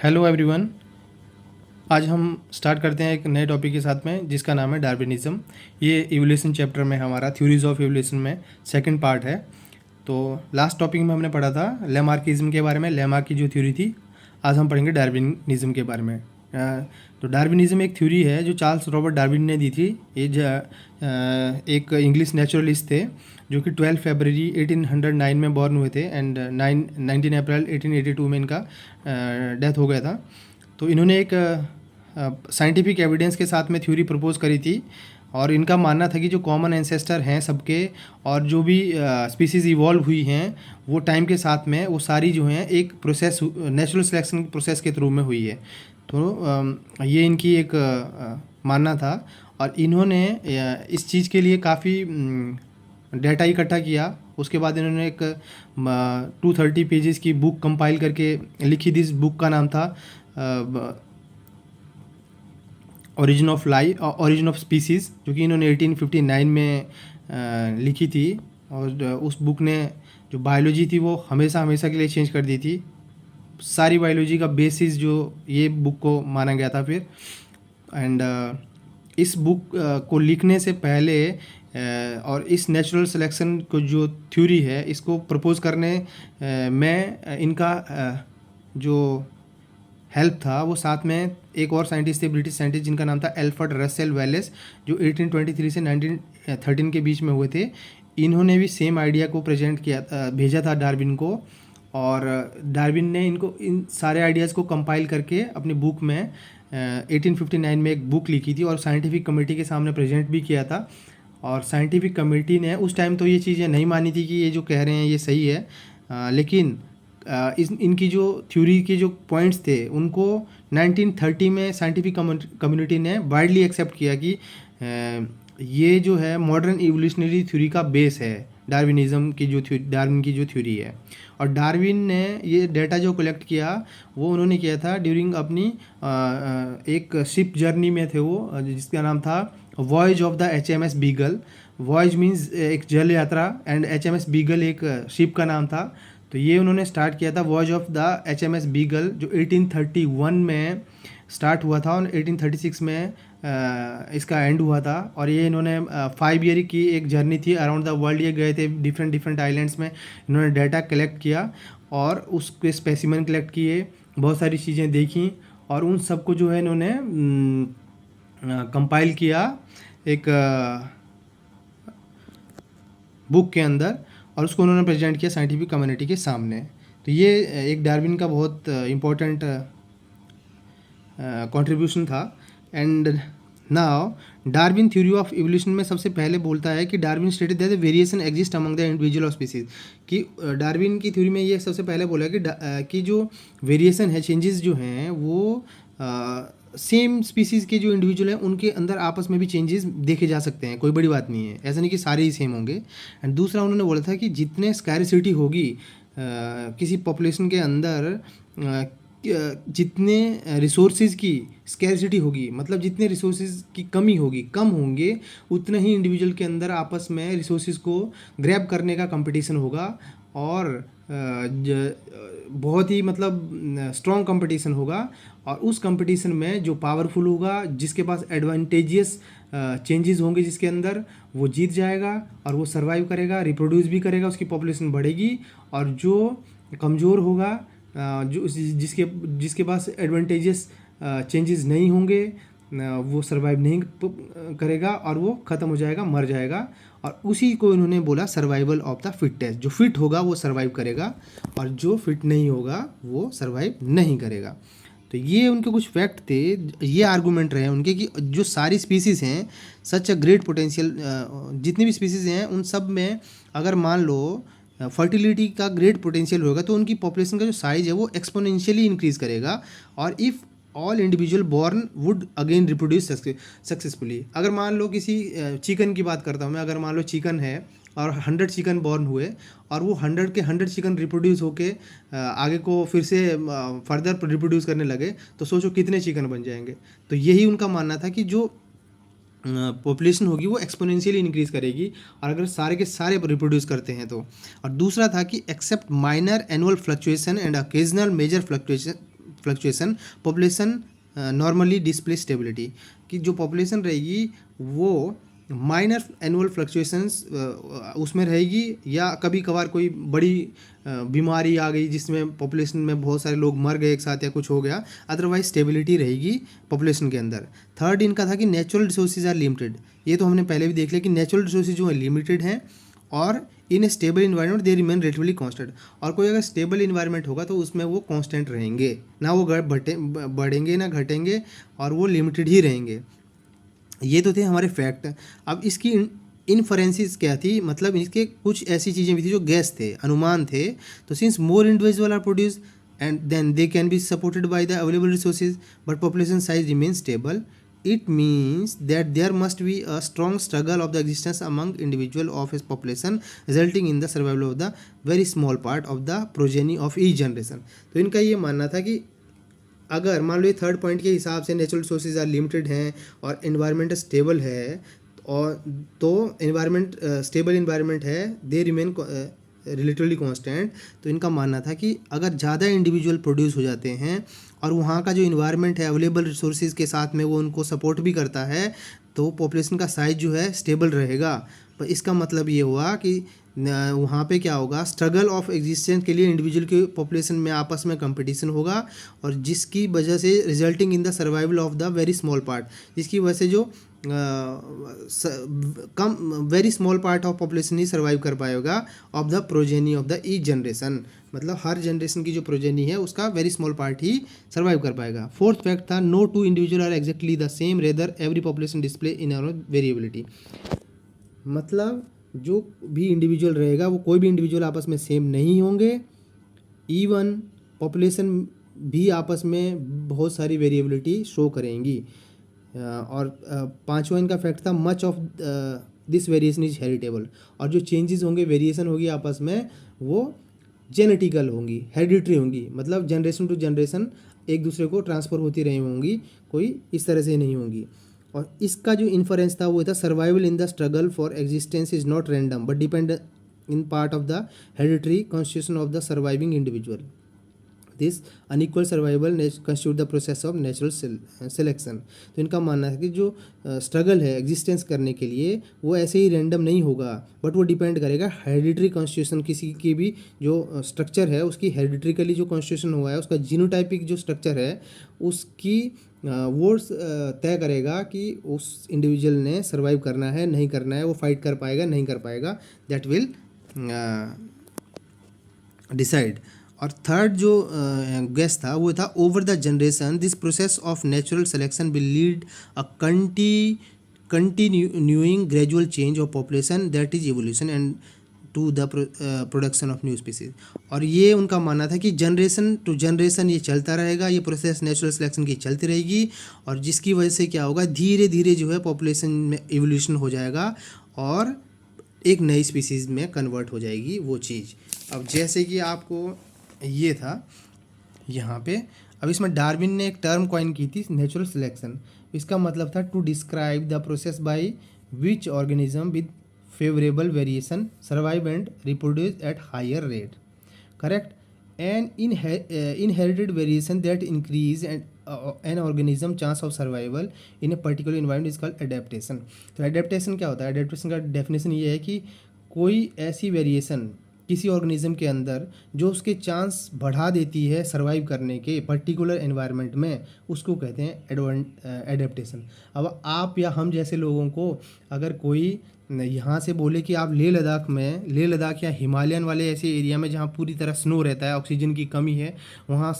Hello everyone. आज हम start करते हैं एक नए टॉपिक के साथ में जिसका नाम है डार्विनिज्म। ये इवोल्यूशन चैप्टर में हमारा थ्योरीज ऑफ इवोल्यूशन में सेकंड पार्ट है। तो लास्ट टॉपिक में हमने पढ़ा था लैमार्किज्म के बारे में, लेमार्क की जो थ्योरी थी। आज हम पढ़ेंगे डार्विनिज्म के बारे में। तो डार्विनिज्म एक थ्योरी है जो चार्ल्स रॉबर्ट डार्विन ने दी थी। ये एक इंग्लिश नेचुरलिस्ट थे जो कि 12 फरवरी 1809 में बॉर्न हुए थे एंड 19 अप्रैल 1882 में इनका डेथ हो गया था। तो इन्होंने एक साइंटिफिक एविडेंस के साथ में थ्योरी प्रपोज करी थी और इनका मानना था कि जो कॉमन एंसेस्टर हैं सबके और जो भी स्पीसीज़ इवॉल्व हुई हैं वो टाइम के साथ में वो सारी जो हैं एक प्रोसेस नेचुरल सिलेक्शन प्रोसेस के थ्रू में हुई है। तो ये इनकी एक मानना था और इन्होंने इस चीज़ के लिए काफ़ी डेटा इकट्ठा किया। उसके बाद इन्होंने एक 230 पेजेस की बुक कंपाइल करके लिखी थी। इस बुक का नाम था ओरिजिन ऑफ स्पीसीज़, जो कि इन्होंने 1859 में लिखी थी। और उस बुक ने जो बायोलॉजी थी वो हमेशा हमेशा के लिए चेंज कर दी थी। सारी बायोलॉजी का बेसिस जो ये बुक को माना गया था फिर। एंड इस बुक को लिखने से पहले और इस नेचुरल सिलेक्शन को जो थ्योरी है इसको प्रपोज करने में इनका जो हेल्प था वो साथ में एक और साइंटिस्ट थे, ब्रिटिश साइंटिस्ट, जिनका नाम था अल्फ्रेड रसेल वेलेस, जो 1823 से 1913 के बीच में हुए थे। इन्होंने भी सेम आइडिया को प्रेजेंट किया, भेजा था डार्विन को। और डार्विन ने इनको इन सारे आइडियाज़ को कंपाइल करके अपनी बुक में 1859 में एक बुक लिखी थी और साइंटिफिक कमेटी के सामने प्रेजेंट भी किया था। और साइंटिफिक कमेटी ने उस टाइम तो ये चीज़ें नहीं मानी थी कि ये जो कह रहे हैं ये सही है, लेकिन इनकी जो थ्योरी के जो पॉइंट्स थे उनको 1930 में साइंटिफिक कम्युनिटी ने वाइडली एक्सेप्ट किया कि ये जो है मॉडर्न इवोल्यूशनरी थ्योरी का बेस है, डार्विनिज्म की जो डार्विन की जो थ्योरी है। और डार्विन ने ये डेटा जो कलेक्ट किया वो उन्होंने किया था ड्यूरिंग अपनी एक शिप जर्नी में थे वो, जिसका नाम था voyage of the HMS beagle. Voyage means एक जल यात्रा एंड HMS बीगल एक शिप का नाम था। तो ये उन्होंने स्टार्ट किया था voyage of the HMS beagle, जो 1831 में स्टार्ट हुआ था और 1836 में इसका एंड हुआ था। और ये इन्होंने 5 ईयर की एक जर्नी थी, अराउंड द वर्ल्ड ये गए थे, डिफरेंट डिफरेंट आइलैंड्स में इन्होंने डाटा कलेक्ट किया और उसके स्पेसिमन कलेक्ट किए, बहुत सारी चीज़ें देखी और उन सब को जो है इन्होंने कंपाइल किया एक बुक के अंदर और उसको उन्होंने प्रेजेंट किया साइंटिफिक कम्युनिटी के सामने। तो ये एक डार्विन का बहुत इम्पोर्टेंट कंट्रीब्यूशन था। And now Darwin theory of evolution में सबसे पहले बोलता है कि Darwin stated that the variation exist among the individual of species, कि डार्विन की थ्योरी में ये सबसे पहले बोला कि जो वेरिएशन है, चेंजेस जो हैं वो सेम स्पीसीज़ के जो इंडिविजुअल हैं उनके अंदर आपस में भी चेंजेस देखे जा सकते हैं, कोई बड़ी बात नहीं है, ऐसा नहीं कि सारे ही सेम होंगे। एंड दूसरा उन्होंने बोला था कि जितने स्कैरसिटी होगी किसी पॉपुलेशन के अंदर, जितने रिसोर्सेज की स्कैरसिटी होगी, मतलब जितने रिसोर्सेज की कमी होगी, कम होंगे, उतने ही इंडिविजुअल के अंदर आपस में रिसोर्सेज को ग्रैब करने का कंपटीशन होगा और बहुत ही मतलब स्ट्रॉन्ग कंपटीशन होगा। और उस कंपटीशन में जो पावरफुल होगा, जिसके पास एडवांटेजियस चेंजेस होंगे जिसके अंदर, वो जीत जाएगा और वो सर्वाइव करेगा, रिप्रोड्यूस भी करेगा, उसकी पॉपुलेशन बढ़ेगी। और जो कमज़ोर होगा, जो जिसके पास एडवांटेजियस चेंजेस नहीं होंगे, वो सर्वाइव नहीं करेगा और वो ख़त्म हो जाएगा, मर जाएगा। और उसी को इन्होंने बोला सर्वाइवल ऑफ द फिटेस्ट, जो फिट होगा वो सर्वाइव करेगा और जो फिट नहीं होगा वो सर्वाइव नहीं करेगा। तो ये उनके कुछ फैक्ट थे, ये आर्गूमेंट रहे उनके कि जो सारी स्पीसीज़ हैं सच अ ग्रेट पोटेंशियल, जितनी भी स्पीसीज़ हैं उन सब में अगर मान लो फर्टिलिटी का ग्रेट पोटेंशियल होगा तो उनकी पॉपुलेशन का जो साइज़ है वो एक्सपोनेंशियली इंक्रीज़ करेगा। और if all individual born would again reproduce successfully. अगर मान लो किसी चिकन की बात करता हूँ मैं, अगर मान लो चिकन है और 100 चिकन बॉर्न हुए और वो 100 के 100 चिकन रिप्रोड्यूस होके आगे को फिर से फर्दर रिप्रोड्यूस करने लगे, तो सोचो कितने चिकन बन जाएंगे। तो यही उनका मानना था कि जो पॉपुलेशन होगी वो एक्सपोनेंशियली इंक्रीज़ करेगी और अगर सारे के सारे रिप्रोड्यूस करते हैं तो। और दूसरा था कि except minor annual fluctuation and occasional major fluctuation population normally display stability, कि जो पॉपुलेशन रहेगी वो माइनर एनुअल फ्लक्चुएशंस उसमें रहेगी, या कभी कभार कोई बड़ी बीमारी आ गई जिसमें पॉपुलेशन में बहुत सारे लोग मर गए एक साथ या कुछ हो गया, अदरवाइज स्टेबिलिटी रहेगी पॉपुलेशन के अंदर। थर्ड इनका था कि नेचुरल रिसोर्सेज आर लिमिटेड, ये तो हमने पहले भी देख लिया कि नेचुरल रिसोर्सेज जो है लिमिटेड हैं और in stable environment they remain relatively constant, और कोई अगर स्टेबल इन्वायरमेंट होगा तो उसमें वो कांस्टेंट रहेंगे, ना वो बढ़ेंगे ना घटेंगे, और वो लिमिटेड ही रहेंगे। ये तो थे हमारे फैक्ट। अब इसकी इन्फरेंसेस क्या थी, मतलब इसके कुछ ऐसी चीज़ें भी थी जो गैस थे, अनुमान थे। तो since more individual are produce and then they can be supported by the available resources but population size remain stable, it means that there must be a strong struggle of the existence among individual of a population resulting in the survival of the very small part of the progeny of each generation। तो इनका ये मानना था कि अगर मान लो ये third point के हिसाब से नेचुरल रिसोर्सेज आर लिमिटेड हैं और इन्वायरमेंट स्टेबल है, और तो इन्वायरमेंट स्टेबल इन्वायरमेंट है, दे रिमेन रिलेटिवली कांस्टेंट। तो इनका मानना था कि अगर ज़्यादा इंडिविजुअल प्रोड्यूस हो जाते हैं और वहाँ का जो इन्वायरमेंट है अवेलेबल रिसोर्सेज के साथ में वो उनको सपोर्ट भी करता है, तो पॉपुलेशन का साइज जो है स्टेबल रहेगा। पर इसका मतलब ये हुआ कि वहाँ पे क्या होगा, स्ट्रगल ऑफ एग्जिस्टेंस के लिए इंडिविजुअल के पॉपुलेशन में आपस में कंपटीशन होगा, और जिसकी वजह से resulting in the survival of the very small part, जिसकी वजह से जो कम very small part of population ही सर्वाइव कर पाएगा of the progeny of the each generation, मतलब हर जनरेशन की जो प्रोजेनी है उसका वेरी स्मॉल पार्ट ही सर्वाइव कर पाएगा। फोर्थ फैक्ट था no two individual are exactly the same rather every population display in variability, मतलब जो भी इंडिविजुअल रहेगा वो कोई भी इंडिविजुअल आपस में सेम नहीं होंगे, इवन पॉपुलेशन भी आपस में बहुत सारी वेरिएबिलिटी शो करेंगी। और पांचवा इनका फैक्ट था much of this variation is heritable, और जो चेंजेस होंगे वेरिएशन होगी आपस में वो जेनेटिकल होंगी, हेरिडिटरी होंगी, मतलब जनरेशन टू जनरेशन एक दूसरे को ट्रांसफ़र होती रही होंगी, कोई इस तरह से नहीं होंगी। और इसका जो इन्फरेंस था वो था survival in the struggle for existence is not random but depend in part of the hereditary constitution of the surviving individual. This unequal survival constitute the process of natural selection. तो इनका मानना है कि जो struggle है existence करने के लिए वो ऐसे ही रैंडम नहीं होगा, बट वो डिपेंड करेगा हेरिडिटरी कॉन्स्टिट्यूशन, किसी की भी जो स्ट्रक्चर है उसकी हेरिडिटरिकली जो कॉन्स्टिट्यूशन हुआ है, उसका जीनोटाइपिक जो स्ट्रक्चर है उसकी वो तय करेगा कि उस इंडिविजुअल ने सर्वाइव करना है नहीं करना है, वो फाइट कर पाएगा नहीं कर पाएगा, दैट विल डिसाइड। और थर्ड जो गेस था वो था over the generation this process of natural selection will lead a continuing gradual change of population that is evolution and to the production of new species. और ये उनका मानना था कि जनरेशन टू जनरेशन ये चलता रहेगा, ये प्रोसेस नेचुरल सिलेक्शन की चलती रहेगी, और जिसकी वजह से क्या होगा धीरे धीरे जो है पॉपुलेशन में एवोल्यूशन हो जाएगा और एक नई स्पीसीज़ में कन्वर्ट हो जाएगी वो चीज़। अब जैसे कि आपको ये था यहाँ पे, अब इसमें डार्विन ने एक टर्म कॉइन की थी नेचुरल सिलेक्शन। इसका मतलब था to describe the process by which organism with favourable variation survive and reproduce at higher rate, correct, and inherited variation that increase and an organism chance of survival in a particular environment is called adaptation. तो adaptation क्या होता है, adaptation का definition ये है कि कोई ऐसी वेरिएशन किसी ऑर्गेनिज्म के अंदर जो उसके चांस बढ़ा देती है सर्वाइव करने के पर्टिकुलर एनवायरनमेंट में, उसको कहते हैं एडेप्टेशन। अब आप या हम जैसे लोगों को अगर कोई यहाँ से बोले कि आप लेह लद्दाख या हिमालयन वाले ऐसे एरिया में जहाँ पूरी तरह स्नो रहता है, ऑक्सीजन की कमी है, वहाँ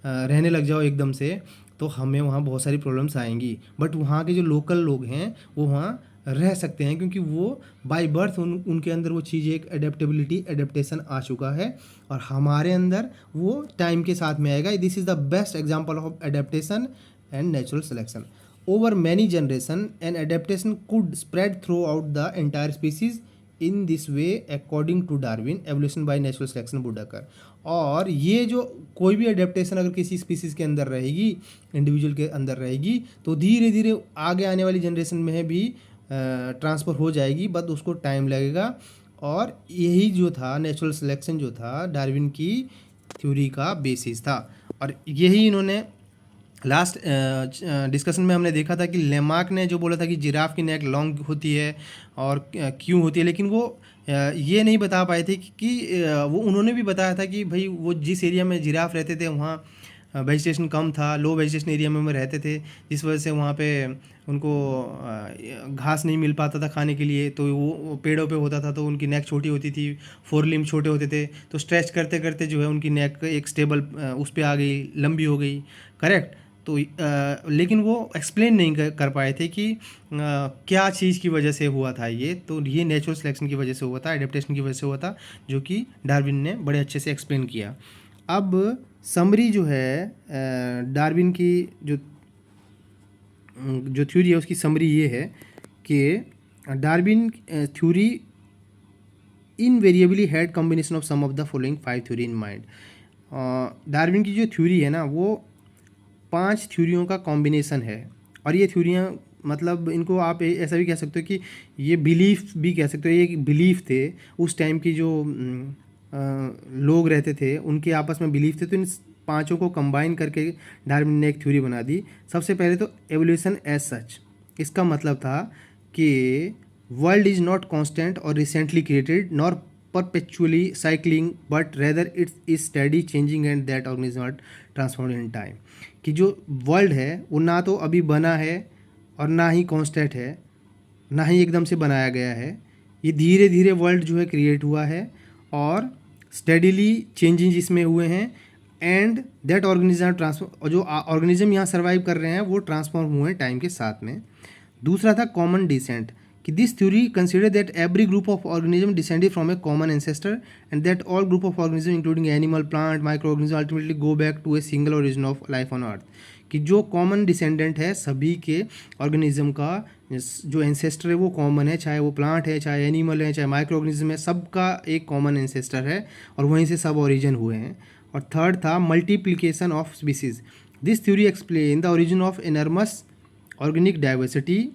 रहने लग जाओ एकदम से, तो हमें वहाँ बहुत सारी प्रॉब्लम्स आएंगी। बट वहाँ के जो लोकल लोग हैं वो वहाँ रह सकते हैं क्योंकि वो बाय बर्थ उनके अंदर वो चीज़ एक एडेप्टेशन आ चुका है, और हमारे अंदर वो टाइम के साथ में आएगा। This is the best example of adaptation and natural selection. Over many generation an adaptation could spread through out the entire species in this way according to Darwin evolution by natural selection would occur. और ये जो कोई भी adaptation अगर किसी species के अंदर रहेगी, इंडिविजुअल के अंदर रहेगी, तो धीरे धीरे आगे आने वाली जनरेशन में भी ट्रांसफ़र हो जाएगी, बट उसको टाइम लगेगा। और यही जो था नेचुरल सिलेक्शन जो था डार्विन की थ्योरी का बेसिस था। और यही इन्होंने लास्ट डिस्कशन में हमने देखा था कि लेमार्क ने जो बोला था कि जिराफ की नेक लॉन्ग होती है और क्यों होती है, लेकिन वो ये नहीं बता पाए थे कि वो उन्होंने भी बताया था कि भाई वो जिस एरिया में जिराफ रहते थे वहाँ वेजिटेशन कम था, लो वेजिटेशन एरिया में वो रहते थे, जिस वजह से वहाँ पे उनको घास नहीं मिल पाता था खाने के लिए, तो वो पेड़ों पे होता था तो उनकी नेक छोटी होती थी, फोर लिम्ब छोटे होते थे, तो स्ट्रेच करते करते जो है उनकी नेक एक स्टेबल उस पर आ गई, लंबी हो गई। करेक्ट। तो लेकिन वो एक्सप्लेन नहीं कर पाए थे कि क्या चीज़ की वजह से हुआ था ये, तो ये नेचुरल सिलेक्शन की वजह से हुआ था, एडेप्टेशन की वजह से हुआ था, जो कि डार्विन ने बड़े अच्छे से एक्सप्लेन किया। अब समरी जो है डार्विन की जो थ्योरी है उसकी समरी ये है कि Darwin theory invariably had combination of some of the following 5 theory in mind. Darwin की जो थ्योरी है ना वो 5 थ्योरियों का कॉम्बिनेशन है, और ये थ्योरियाँ मतलब इनको आप ऐसा भी कह सकते हो कि ये बिलीफ भी कह सकते हो, ये बिलीफ थे उस टाइम की जो लोग रहते थे उनके आपस में बिलीफ थे, तो इन पांचों को कंबाइन करके डार्विन ने एक थ्योरी बना दी। सबसे पहले तो एवोल्यूशन एज सच, इसका मतलब था कि वर्ल्ड इज नॉट कांस्टेंट और recently created nor perpetually cycling but rather it's is study changing and that organism are transform in time. कि जो वर्ल्ड है वो ना तो अभी बना है और ना ही कांस्टेंट है, ना ही एकदम से बनाया गया है, ये धीरे धीरे वर्ल्ड जो है क्रिएट हुआ है और स्टेडीली चेंजेस इसमें हुए हैं, एंड दैट ऑर्गेनिज्म ट्रांसफॉर्म, और जो ऑर्गेनिज्म यहाँ सर्वाइव कर रहे हैं वो ट्रांसफॉर्म हुए हैं टाइम के साथ में। दूसरा था कॉमन डिसेंट, कि this theory consider that every group of organism descended from a common ancestor and that all group of organism including animal, plant, micro organism ultimately go back to a single origin of life on earth. कि जो common descendant है सभी के organism का, जो ancestor है वो common है, चाहे वो प्लांट है, चाहे एनिमल है, चाहे माइक्रो ऑर्गेनिज्म है, सबका एक कॉमन एंसेस्टर है और वहीं से सब ओरिजिन हुए हैं। और थर्ड था multiplication of species, this theory explain the origin of enormous organic diversity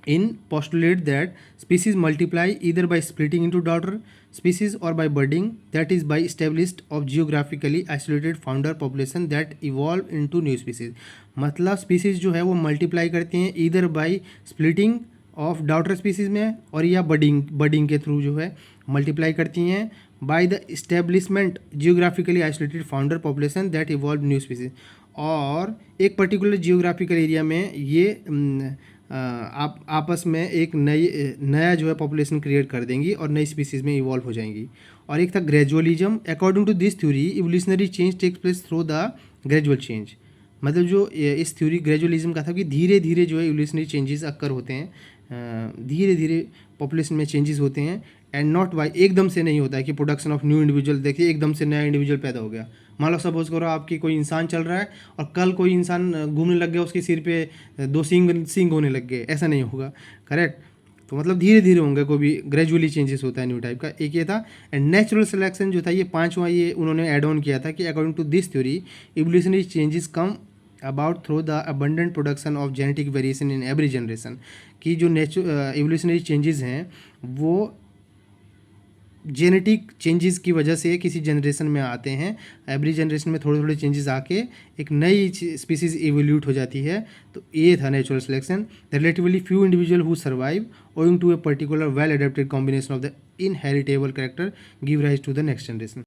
in postulate that species multiply either by splitting into daughter species or by budding, that is by established of geographically isolated founder population that evolve into new species। मतलब species जो है वो multiply करती हैं either by splitting of daughter species में और या budding के थ्रू जो है multiply करती हैं by the establishment geographically isolated founder population that evolve new species। और एक पर्टिकुलर जियोग्राफिकल एरिया में ये आप आपस में एक नया जो है पॉपुलेशन क्रिएट कर देंगी और नई स्पीसीज में इवॉल्व हो जाएंगी। और एक था gradualism, according to this theory evolutionary change takes place through the gradual change. मतलब जो इस थ्योरी ग्रेजुअलिज्म का था कि धीरे धीरे जो है इवोल्यूशनरी चेंजेस अक्कर होते हैं, धीरे धीरे पॉपुलेशन में चेंजेस होते हैं, एंड नॉट बाई, एकदम से नहीं होता है कि प्रोडक्शन ऑफ न्यू इंडिविजुअल, देखिए एकदम से नया इंडिविजुअल पैदा हो गया। मान लो सपोज करो आपकी कोई इंसान चल रहा है और कल कोई इंसान घूमने लग गया, उसके सिर पे 2 सींग होने लग गए, ऐसा नहीं होगा। करेक्ट। तो मतलब धीरे धीरे होंगे, कोई भी ग्रेजुअली चेंजेस होता है न्यू टाइप का। एक ये था। एंड नेचुरल सिलेक्शन जो था ये पांचवा, ये उन्होंने एड ऑन किया था कि according to this theory evolutionary changes come about through the abundant production of genetic variation in every generation. कि जो इवोल्यूशनरी चेंजेस हैं वो जेनेटिक चेंजेस की वजह से किसी जनरेशन में आते हैं, एवरी जनरेशन में थोड़े थोड़े चेंजेस आके एक नई स्पीसीज इवोल्यूट हो जाती है। तो ये था natural selection. The relatively few individual who survive owing to a particular well adapted combination of the inheritable character give rise to the next generation.